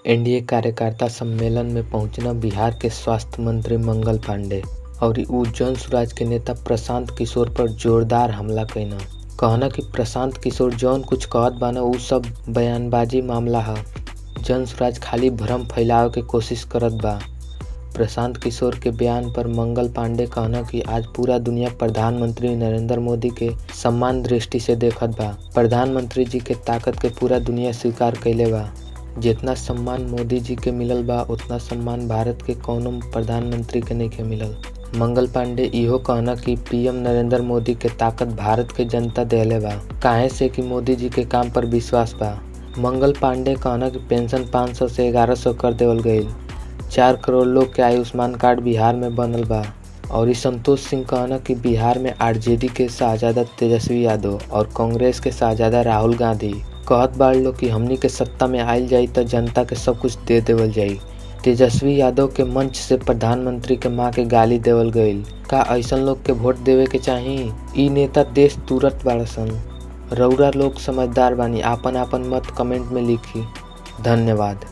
NDA कार्यकर्ता सम्मेलन में पहुंचना बिहार के स्वास्थ्य मंत्री मंगल पांडे और उ जनसुराज के नेता प्रशांत किशोर पर जोरदार हमला कईना। कहना कि प्रशांत किशोर जौन कुछ कहत बाना उ सब बयानबाजी मामला ह। जनसुराज खाली भ्रम फैलावे के कोशिश करत बा। प्रशांत किशोर के बयान पर मंगल पांडे कहना कि आज पूरा दुनिया प्रधानमंत्री नरेंद्र मोदी के सम्मान दृष्टि से देखत बा। प्रधानमंत्री जी के ताकत के पूरा दुनिया स्वीकार कइले बा। जितना सम्मान मोदी जी के मिलल बा उतना सम्मान भारत के कौनो प्रधानमंत्री के नइखे मिलल। मंगल पांडे इहो कहना कि पीएम नरेंद्र मोदी के ताकत भारत के जनता देले बा, काहे से कि मोदी जी के काम पर विश्वास बा। मंगल पांडे कहना कि पेंशन 500 से 1100 कर देवल गईल। 4 करोड़ लोग के आयुष्मान कार्ड बिहार में बनल बा। और संतोष सिंह कहना कि बिहार में आरजेडी के शहजादा तेजस्वी यादव और कांग्रेस के शहजादा राहुल गांधी कहत बाड़ लोग कि हमनी के सत्ता में आइल जाई त जनता के सब कुछ दे देवल जाई। तेजस्वी यादव के मंच से प्रधानमंत्री के मां के गाली देवल गईल। का ऐसन लोग के वोट देवे के चाही? ई नेता देश तुरत बाड़सन। रउरा लोग समझदार बानी, आपन आपन मत कमेंट में लिखी। धन्यवाद।